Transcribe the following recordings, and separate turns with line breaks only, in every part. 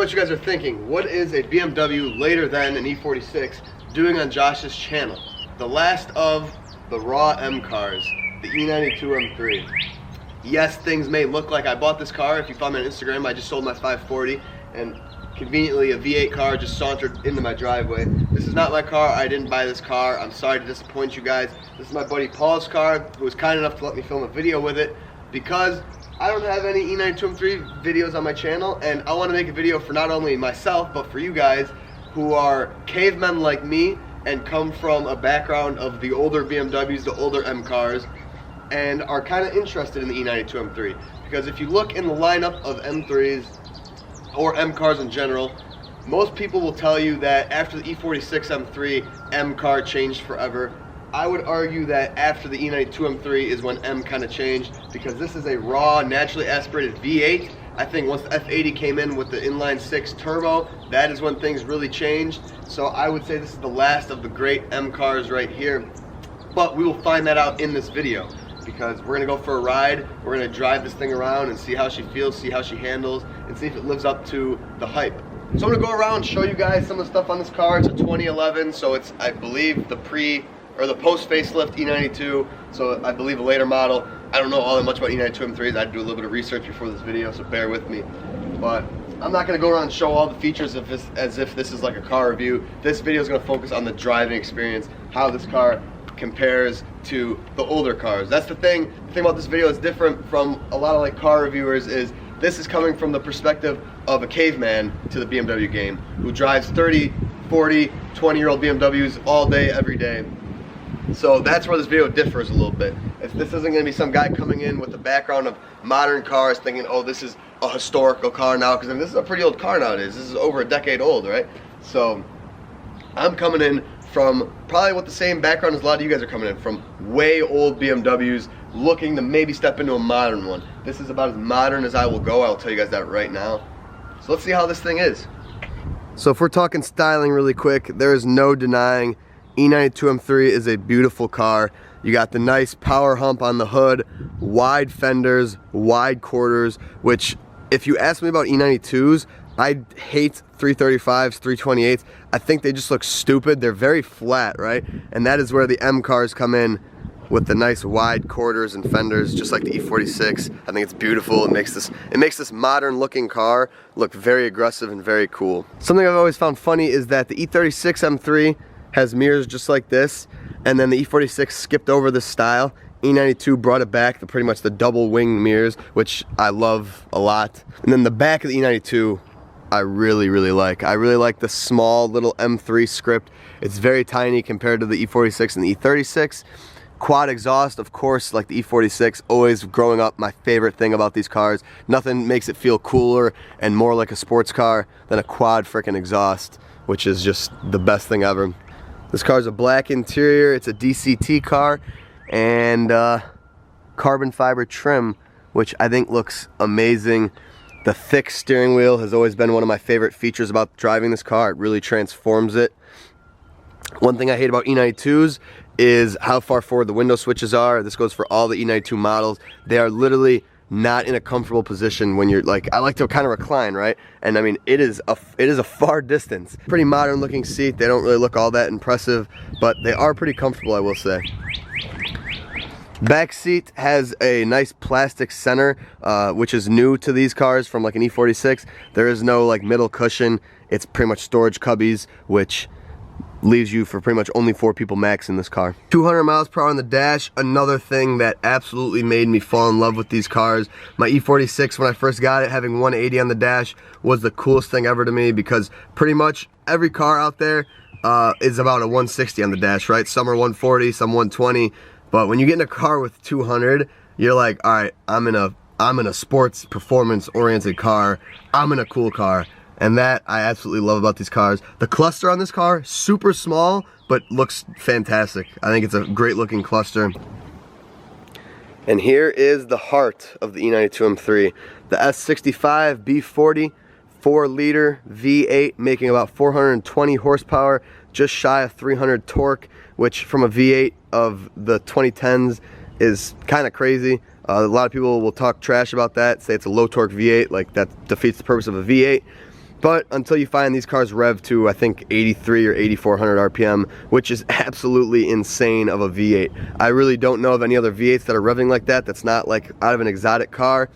what you guys are thinking. What is a BMW later than an E46 doing on Josh's channel? The last of the raw M cars, the E92 M3. Yes, things may look like I bought this car. If you follow me on Instagram, I just sold my 540 and conveniently a V8 car just sauntered into my driveway. This is not my car. I didn't buy this car. I'm sorry to disappoint you guys. This is my buddy Paul's car, who was kind enough to let me film a video with it because I don't have any E92 M3 videos on my channel, and I want to make a video for not only myself but for you guys who are cavemen like me and come from a background of the older BMWs, the older M cars, and are kind of interested in the E92 M3. Because if you look in the lineup of M3s or M cars in general, most people will tell you that after the E46 M3, M car changed forever. I would argue that after the E92 M3 is when M kind of changed, because this is a raw, naturally aspirated V8. I think once the F80 came in with the inline 6 turbo, that is when things really changed. So I would say this is the last of the great M cars right here. But we will find that out in this video, because we're gonna go for a ride. We're gonna drive this thing around and see how she feels, see how she handles, and see if it lives up to the hype. So I'm gonna go around and show you guys some of the stuff on this car. It's a 2011, so it's, I believe, the post facelift E92, so I believe a later model. I don't know all that much about E92 M3s. I had to do a little bit of research before this video, so bear with me. But I'm not gonna go around and show all the features of this as if this is like a car review. This video is gonna focus on the driving experience, how this car compares to the older cars. That's the thing. The thing about this video is different from a lot of like car reviewers is this is coming from the perspective of a caveman to the BMW game who drives 30, 40, 20-year-old BMWs all day, every day. So that's where this video differs a little bit. If this isn't going to be some guy coming in with a background of modern cars thinking, oh, this is a historical car now, because I mean, this is a pretty old car nowadays. This is over a decade old, right? So I'm coming in from probably with the same background as a lot of you guys are coming in, from way old BMWs looking to maybe step into a modern one. This is about as modern as I will go. I'll tell you guys that right now. So let's see how this thing is. So if we're talking styling really quick, there is no denying E92 M3 is a beautiful car. You got the nice power hump on the hood, wide fenders, wide quarters, which if you ask me about E92s, I hate 335s, 328s. I think they just look stupid. They're very flat, right? And that is where the M cars come in with the nice wide quarters and fenders, just like the E46. I think it's beautiful. It makes this modern looking car look very aggressive and very cool. Something I've always found funny is that the E36 M3 has mirrors just like this, and then the E46 skipped over this style. E92 brought it back to pretty much the double wing mirrors, which I love a lot. And then the back of the E92, I really like. I really like the small little M3 script. It's very tiny compared to the E46 and the E36. Quad exhaust, of course, like the E46, always growing up my favorite thing about these cars. Nothing makes it feel cooler and more like a sports car than a quad frickin' exhaust, which is just the best thing ever. This car's a black interior, it's a DCT car, and carbon fiber trim, which I think looks amazing. The thick steering wheel has always been one of my favorite features about driving this car. It really transforms it. One thing I hate about E92s is how far forward the window switches are. This goes for all the E92 models. They are literally not in a comfortable position when you're like, I like to kind of recline, right? And I mean, it is a far distance. Pretty modern looking seat. They don't really look all that impressive, but they are pretty comfortable, I will say. Back seat has a nice plastic center, which is new to these cars from like an E46. There is no like middle cushion. It's pretty much storage cubbies, which leaves you for pretty much only 4 people max in this car. 200 miles per hour on the dash, another thing that absolutely made me fall in love with these cars. My E46, when I first got it, having 180 on the dash was the coolest thing ever to me, because pretty much every car out there is about a 160 on the dash, right? Some are 140, some 120, but when you get in a car with 200, you're like, all right, I'm in a sports performance oriented car, I'm in a cool car. And that I absolutely love about these cars. The cluster on this car, super small, but looks fantastic. I think it's a great looking cluster. And here is the heart of the E92 M3. The S65 B40 4-liter V8, making about 420 horsepower, just shy of 300 torque, which from a V8 of the 2010s is kind of crazy. A lot of people will talk trash about that, say it's a low torque V8, like that defeats the purpose of a V8. But until you find these cars rev to, I think, 83 or 8400 RPM, which is absolutely insane of a V8. I really don't know of any other V8s that are revving like that. That's not like out of an exotic car.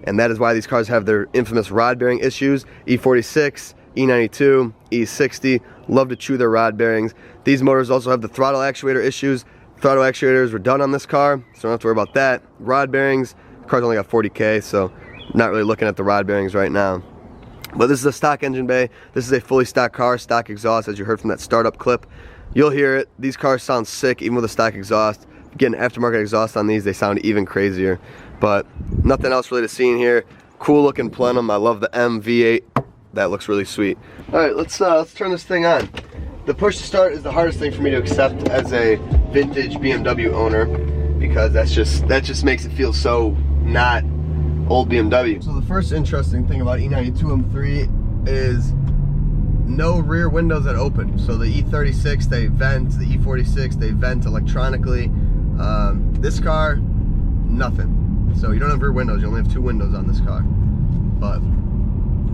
And that is why these cars have their infamous rod bearing issues. E46, E92, E60, love to chew their rod bearings. These motors also have the throttle actuator issues. Throttle actuators were done on this car, so don't have to worry about that. Rod bearings, the car's only got 40K, so not really looking at the rod bearings right now. But this is a stock engine bay. This is a fully stock car, stock exhaust, as you heard from that startup clip. You'll hear it. These cars sound sick even with a stock exhaust. Getting aftermarket exhaust on these, they sound even crazier. But nothing else really to see in here. Cool looking plenum. I love the M V8. That looks really sweet. All right, let's turn this thing on. The push to start is the hardest thing for me to accept as a vintage BMW owner, because that just makes it feel so not old BMW. So the first interesting thing about E92 M3 is no rear windows that open. So the E36 they vent, the E46 they vent electronically. This car, nothing. So you don't have rear windows, you only have 2 windows on this car. But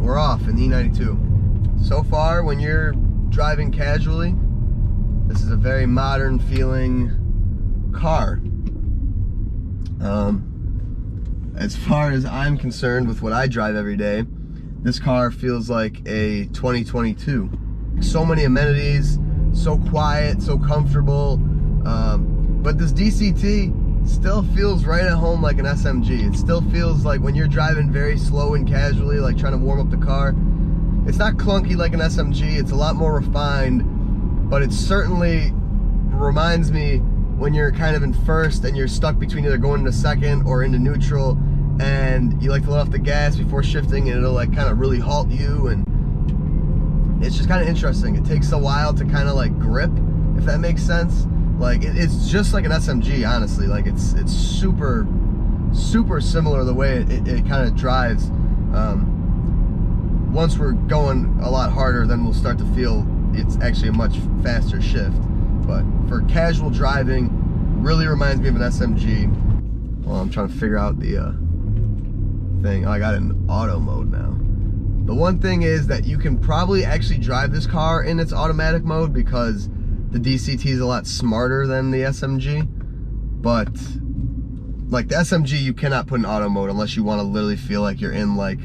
we're off in the E92. So far, when you're driving casually, this is a very modern feeling car. As far as I'm concerned with what I drive every day, this car feels like a 2022. So many amenities, so quiet, so comfortable. But this DCT still feels right at home like an SMG. It still feels like when you're driving very slow and casually, like trying to warm up the car, it's not clunky like an SMG. It's a lot more refined, but it certainly reminds me when you're kind of in first and you're stuck between either going into second or into neutral, and you like to let off the gas before shifting, and it'll like kind of really halt you, and it's just kind of interesting. It takes a while to kind of like grip, if that makes sense. Like it's just like an SMG, honestly. Like it's super similar the way it kind of drives. Once we're going a lot harder, then we'll start to feel it's actually a much faster shift. But for casual driving, really reminds me of an SMG. Well, I'm trying to figure out the thing. Oh, I got it in auto mode now. The one thing is that you can probably actually drive this car in its automatic mode, because the DCT is a lot smarter than the SMG. But like the SMG, you cannot put in auto mode unless you want to literally feel like you're in like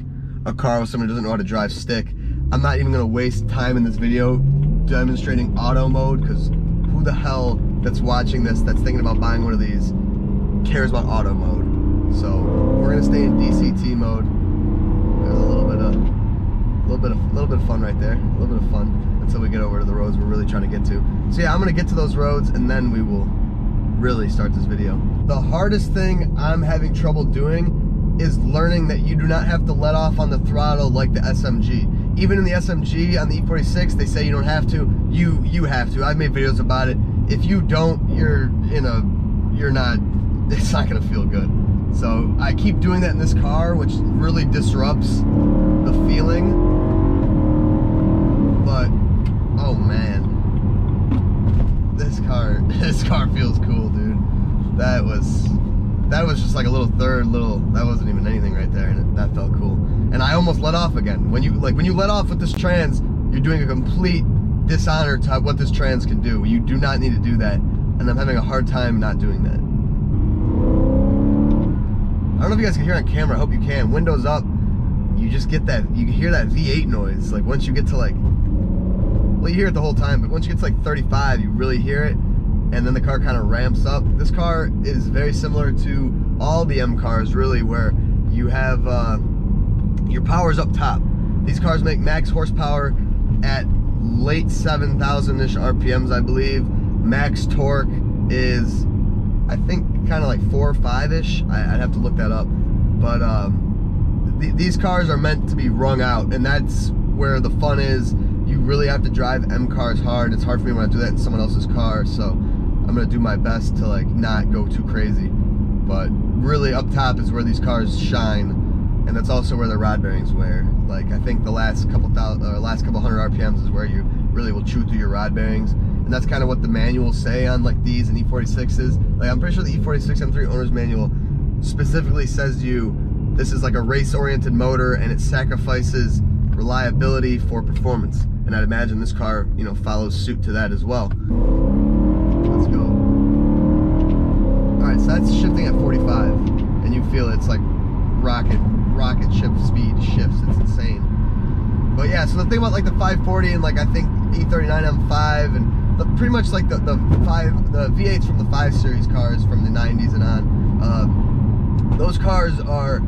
a car with someone who doesn't know how to drive stick. I'm not even going to waste time in this video demonstrating auto mode, because who the hell that's watching this, that's thinking about buying one of these, cares about auto mode? So we're gonna stay in DCT mode. There's a little bit of fun right there. A little bit of fun until we get over to the roads we're really trying to get to. So yeah, I'm gonna get to those roads and then we will really start this video. The hardest thing I'm having trouble doing is learning that you do not have to let off on the throttle like the SMG. Even in the SMG on the E46, they say you don't have to. You have to. I've made videos about it. If you don't, it's not gonna feel good. So I keep doing that in this car, which really disrupts the feeling. But oh man, this car feels cool, dude. That was just like a that wasn't even anything right there, and that felt cool. And I almost let off again. When you let off with this trans, you're doing a complete dishonor to what this trans can do. You do not need to do that, and I'm having a hard time not doing that. I don't know if you guys can hear on camera. I hope you can. Windows up, you just get that. You can hear that V8 noise. Like once you get to like, well, you hear it the whole time, but once you get to like 35, you really hear it, and then the car kind of ramps up. This car is very similar to all the M cars, really, where you have your power's up top. These cars make max horsepower at late 7,000-ish RPMs, I believe. Max torque is, I think, kind of like 4 or 5-ish. I'd have to look that up. But these cars are meant to be wrung out, and that's where the fun is. You really have to drive M cars hard. It's hard for me when I do that in someone else's car, so I'm gonna do my best to like not go too crazy. But really up top is where these cars shine, and that's also where the rod bearings wear. Like I think the last couple hundred RPMs is where you really will chew through your rod bearings, and that's kind of what the manuals say on like these and E46s. Like I'm pretty sure the E46 M3 owner's manual specifically says to you this is like a race-oriented motor, and it sacrifices reliability for performance. And I'd imagine this car, you know, follows suit to that as well. Let's go. All right, so that's shifting at 45, and you feel it's like rocket ship speed shifts. It's insane. But yeah, so the thing about like the 540 and like I think E39 M5 and pretty much like the V8s from the 5 Series cars from the 90s and on, those cars are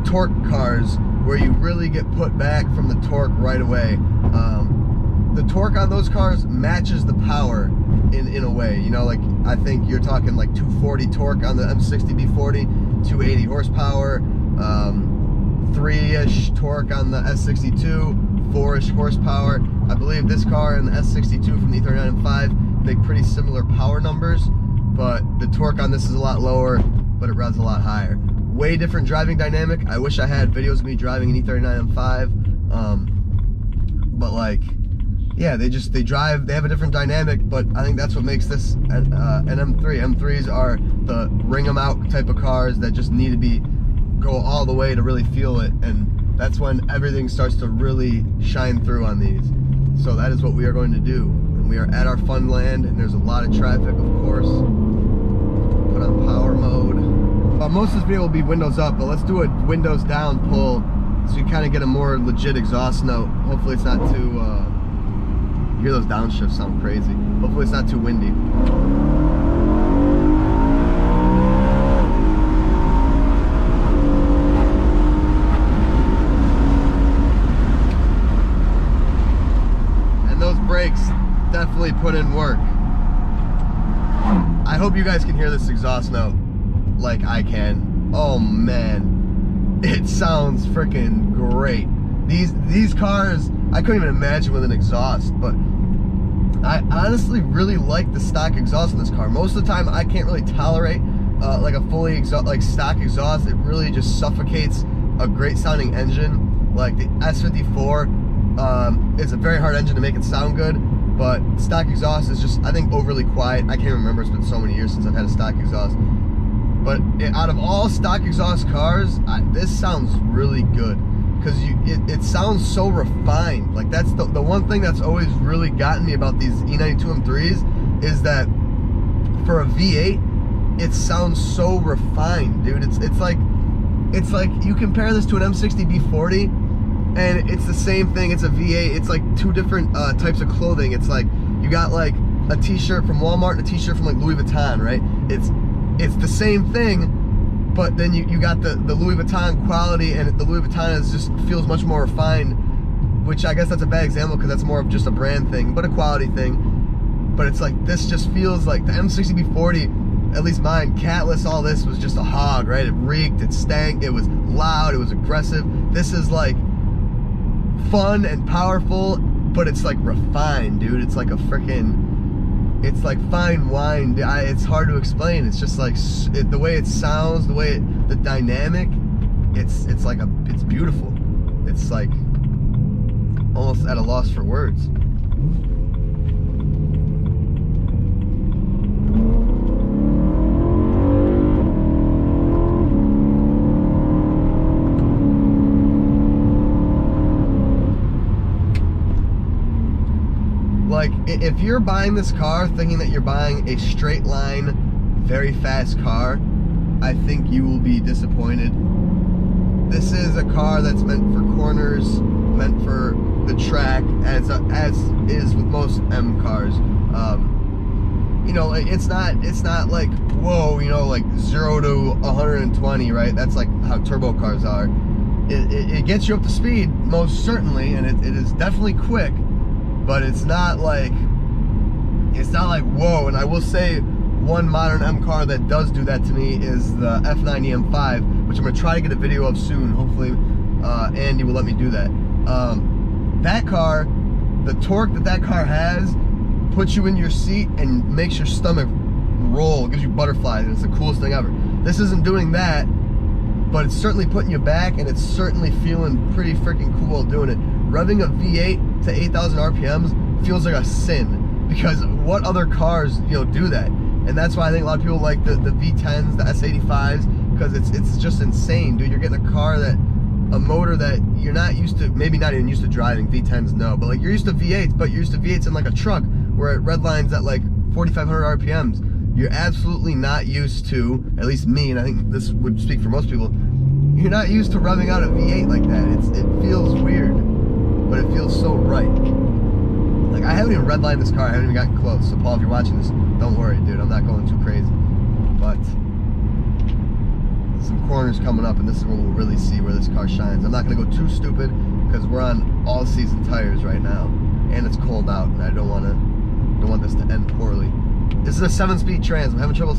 torque cars where you really get put back from the torque right away. The torque on those cars matches the power in a way, you know, like I think you're talking like 240 torque on the M60 B40, 280 horsepower, 3-ish torque on the S62, 4-ish horsepower. I believe this car and the S62 from the E39 M5 make pretty similar power numbers, but the torque on this is a lot lower, but it revs a lot higher. Way different driving dynamic. I wish I had videos of me driving an E39 M5, but like, yeah, they have a different dynamic, but I think that's what makes this an M3. M3s are the ring them out type of cars that just need to go all the way to really feel it, and that's when everything starts to really shine through on these. So that is what we are going to do, and we are at our fun land, and there's a lot of traffic, of course. Put on power mode. Most of this video will be windows up, but let's do a windows down pull so you kind of get a more legit exhaust note. Hopefully it's not too, you hear those downshifts sound crazy. Hopefully it's not too windy. And those brakes definitely put in work. I hope you guys can hear this exhaust note like I can. Oh man, it sounds freaking great. These cars, I couldn't even imagine with an exhaust, but I honestly really like the stock exhaust in this car. Most of the time I can't really tolerate like a fully stock exhaust. It really just suffocates a great sounding engine. Like the S54 is a very hard engine to make it sound good, but stock exhaust is just, I think, overly quiet. I can't remember, it's been so many years since I've had a stock exhaust. But out of all stock exhaust cars, this sounds really good, because it sounds so refined. Like that's the one thing that's always really gotten me about these E92 M3s, is that for a V8, it sounds so refined, dude. It's like you compare this to an M60 B40, and it's the same thing. It's a V8. It's like two different types of clothing. It's like you got like a t-shirt from Walmart and a t-shirt from like Louis Vuitton, right? It's the same thing, but then you got the Louis Vuitton quality, and the Louis Vuitton just feels much more refined, which I guess that's a bad example because that's more of just a brand thing, but a quality thing. But it's like, this just feels like the M60 B40, at least mine, catless, all this was just a hog, right? It reeked, it stank, it was loud, it was aggressive. This is like fun and powerful, but it's like refined, dude. It's like a freaking, it's like fine wine. It's hard to explain. It's just like the way it sounds, the dynamic. It's beautiful. It's like almost at a loss for words. Like, if you're buying this car thinking that you're buying a straight line, very fast car, I think you will be disappointed. This is a car that's meant for corners, meant for the track, as is with most M cars. You know, it's not like, whoa, you know, like 0 to 120, right? That's like how turbo cars are. It gets you up to speed, most certainly, and it is definitely quick. But it's not like whoa. And I will say, one modern M car that does do that to me is the F90 M5, which I'm gonna try to get a video of soon. Hopefully, Andy will let me do that. That car, the torque that car has, puts you in your seat and makes your stomach roll. It gives you butterflies, and it's the coolest thing ever. This isn't doing that, but it's certainly putting you back, and it's certainly feeling pretty freaking cool doing it. Revving a V8 to 8,000 RPMs feels like a sin, because what other cars, you know, do that? And that's why I think a lot of people like the V10s, the S85s, because it's just insane, dude. You're getting a car that a motor that you're not used to, maybe not even used to driving. V10s, no, but like you're used to V8s, but you're used to V8s in like a truck where it redlines at like 4,500 RPMs. You're absolutely not used to, at least me, and I think this would speak for most people, you're not used to revving out a V8 like that. It feels weird, but it feels so right. Like, I haven't even redlined this car, I haven't even gotten close. So Paul, if you're watching this, don't worry, dude, I'm not going too crazy. But some corners coming up, and this is where we'll really see where this car shines. I'm not gonna go too stupid because we're on all season tires right now, and it's cold out, and I don't want this to end poorly. This is a 7-speed trans. I'm having trouble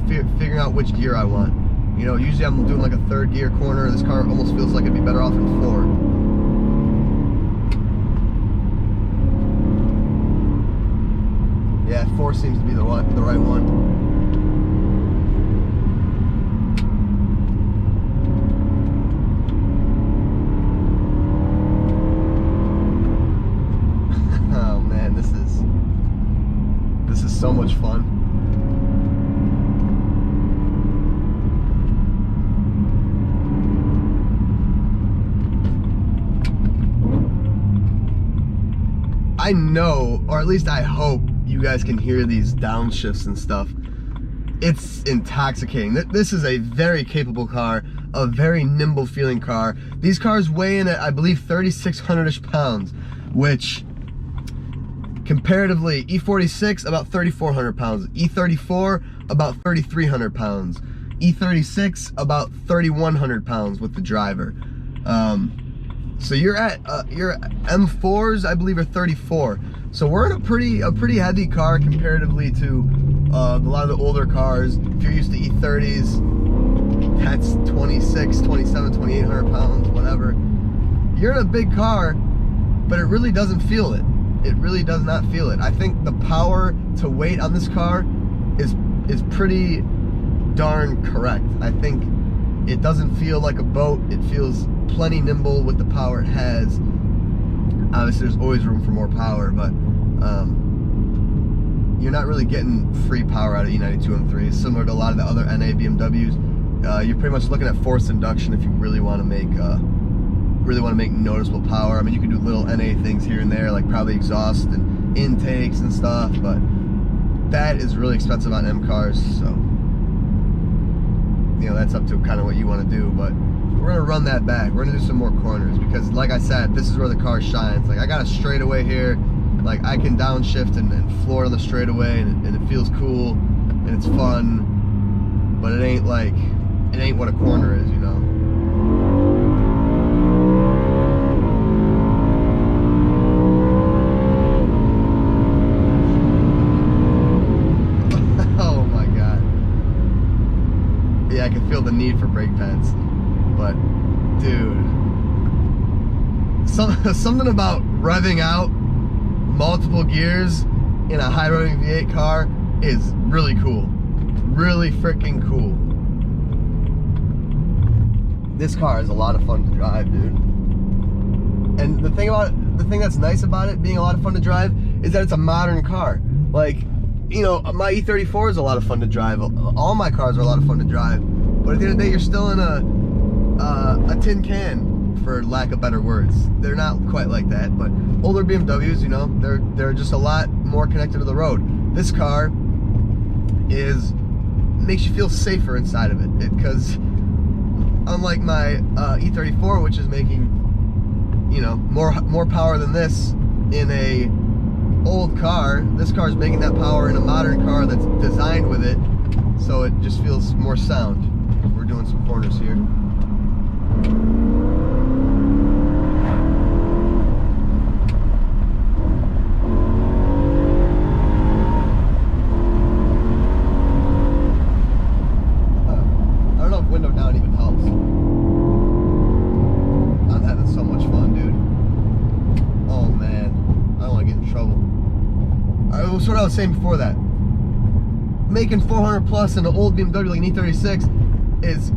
figuring out which gear I want. You know, usually I'm doing like a 3rd gear corner. This car almost feels like it'd be better off in 4. Yeah, 4 seems to be the right one. Oh man, this is so much fun. I know, or at least I hope, you guys can hear these downshifts and stuff. It's intoxicating. This is a very capable car, a very nimble feeling car. These cars weigh in at, I believe, 3,600-ish pounds, which comparatively, E46 about 3,400 pounds, E34 about 3,300 pounds, E36 about 3,100 pounds with the driver. So you're at your M4s, I believe, are 34. So we're in a pretty heavy car comparatively to a lot of the older cars. If you're used to E30s, that's 26, 27, 2,800 pounds, whatever. You're in a big car, but it really doesn't feel it. It really does not feel it. I think the power to weight on this car is pretty darn correct. I think it doesn't feel like a boat. It feels plenty nimble with the power it has. Obviously there's always room for more power, but you're not really getting free power out of E92 M3. Similar to a lot of the other NA BMWs, you're pretty much looking at forced induction if you really want to make noticeable power. I mean, you can do little NA things here and there, like probably exhaust and intakes and stuff, but that is really expensive on M cars, so you know, that's up to kind of what you want to do. But we're gonna run that back. We're gonna do some more corners because, like I said, this is where the car shines. Like, I got a straightaway here. Like, I can downshift and floor on the straightaway, and it feels cool and it's fun. But it ain't what a corner is, you know. Oh my god. Yeah, I can feel the need for brake pads. But, dude, something about revving out multiple gears in a high-roading V8 car is really cool. Really freaking cool. This car is a lot of fun to drive, dude. And the thing that's nice about it being a lot of fun to drive is that it's a modern car. Like, you know, my E34 is a lot of fun to drive. All my cars are a lot of fun to drive. But at the end of the day, you're still in a tin can, for lack of better words. They're not quite like that, but older BMWs, you know, they're just a lot more connected to the road. This car makes you feel safer inside of it, because unlike my E34, which is making, you know, more power than this in a old car, this car is making that power in a modern car that's designed with it, so it just feels more sound. We're doing some corners here. I don't know if window down even helps. I'm having so much fun, dude. Oh man, I don't want to get in trouble. That's what I was saying before that. Making 400 plus in an old BMW like an E36 is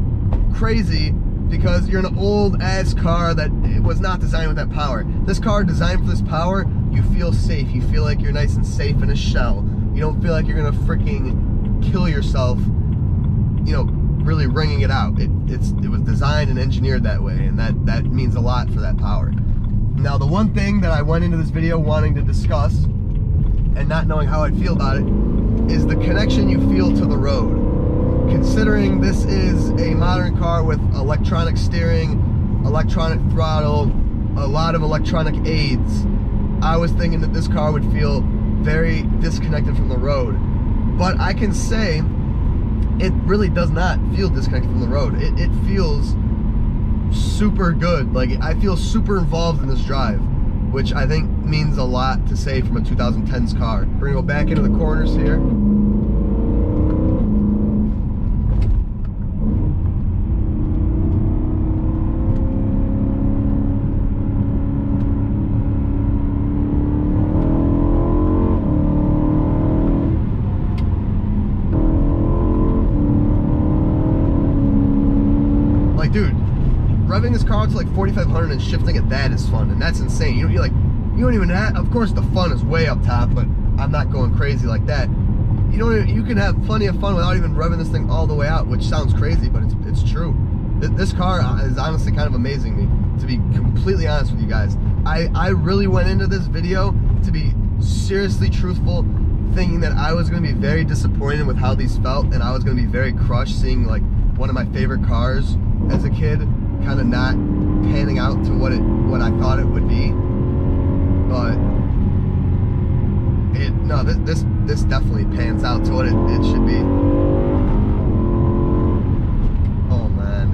crazy, because you're in an old ass car that was not designed with that power. This car designed for this power, you feel safe. You feel like you're nice and safe in a shell. You don't feel like you're gonna freaking kill yourself, you know, really wringing it out. It was designed and engineered that way, and that means a lot for that power. Now, the one thing that I went into this video wanting to discuss and not knowing how I'd feel about it is the connection you feel to the road. Considering this is a modern car with electronic steering, electronic throttle, a lot of electronic aids, I was thinking that this car would feel very disconnected from the road. But I can say it really does not feel disconnected from the road. It feels super good. Like, I feel super involved in this drive, which I think means a lot to say from a 2010s car. We're gonna go back into the corners here. Like, dude, revving this car out to like 4,500 and shifting at that is fun, and that's insane. You don't even have, of course the fun is way up top, but I'm not going crazy like that. You can have plenty of fun without even revving this thing all the way out, which sounds crazy, but it's true. This car is honestly kind of amazing me, to be completely honest with you guys. I really went into this video to be seriously truthful, thinking that I was going to be very disappointed with how these felt, and I was going to be very crushed seeing like one of my favorite cars as a kid kind of not panning out to what I thought it would be. But this definitely pans out to what it should be. Oh man,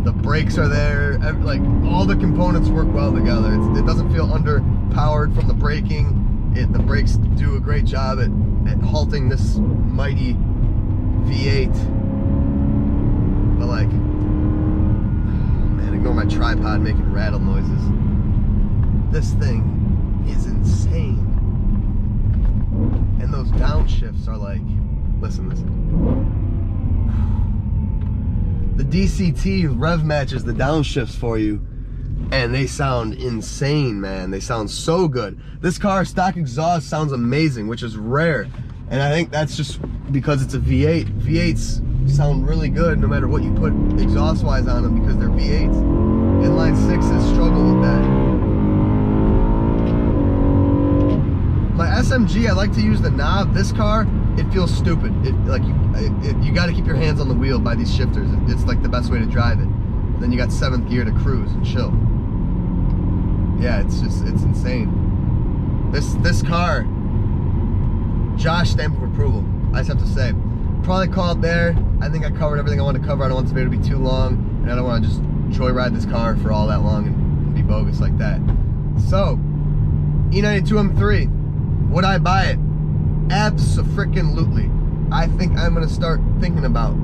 the brakes are there, like all the components work well together. It doesn't feel underpowered from the braking. The brakes do a great job at halting this mighty V8. But like, man, ignore my tripod making rattle noises. This thing is insane. And those downshifts are like, listen. The DCT rev matches the downshifts for you, and they sound insane, man. They sound so good. This car, stock exhaust sounds amazing, which is rare. And I think that's just because it's a V8. V8s sound really good no matter what you put exhaust-wise on them because they're V8s. Inline 6s struggle with that. My SMG, I like to use the knob. This car, it feels stupid. You got to keep your hands on the wheel by these shifters. It's like the best way to drive it. And then you got 7th gear to cruise and chill. Yeah, it's insane. This car, Josh, stamp of approval. I just have to say, probably call it there. I think I covered everything I wanted to cover. I don't want this video to be too long, and I don't want to just joyride this car for all that long and be bogus like that. So, E92 M3, would I buy it? Abso-freaking-lutely. I think I'm going to start thinking about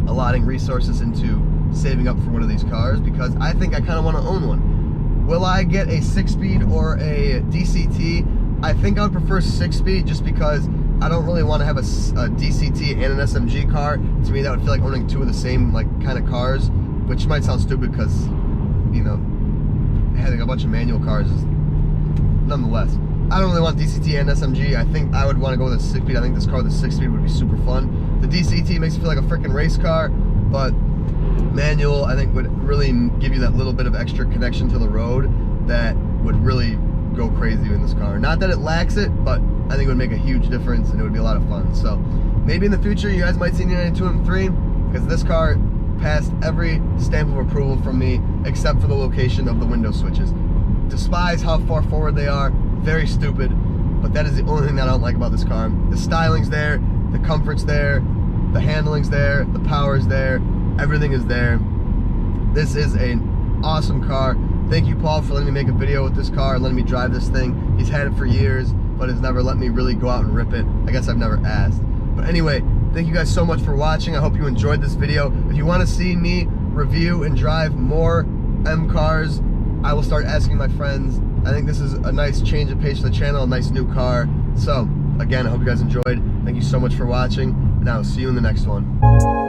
allotting resources into saving up for one of these cars, because I think I kind of want to own one. Will I get a 6-speed or a DCT? I think I would prefer 6-speed just because I don't really want to have a DCT and an SMG car. To me, that would feel like owning two of the same like kind of cars, which might sound stupid because, you know, having a bunch of manual cars is, nonetheless. I don't really want DCT and SMG. I think I would want to go with a 6-speed. I think this car with a 6-speed would be super fun. The DCT makes me feel like a freaking race car, but manual I think would really give you that little bit of extra connection to the road that would really go crazy in this car. Not that it lacks it, but I think it would make a huge difference and it would be a lot of fun. So maybe in the future you guys might see an E92 M3, because this car passed every stamp of approval from me except for the location of the window switches. Despise how far forward they are, very stupid, but that is the only thing that I don't like about this car. The styling's there, the comfort's there, the handling's there, the power's there, everything is there. This is an awesome car. Thank you, Paul, for letting me make a video with this car and letting me drive this thing. He's had it for years, but has never let me really go out and rip it. I guess I've never asked. But anyway, thank you guys so much for watching. I hope you enjoyed this video. If you want to see me review and drive more M cars, I will start asking my friends. I think this is a nice change of pace for the channel, a nice new car. So, again, I hope you guys enjoyed. Thank you so much for watching, and I will see you in the next one.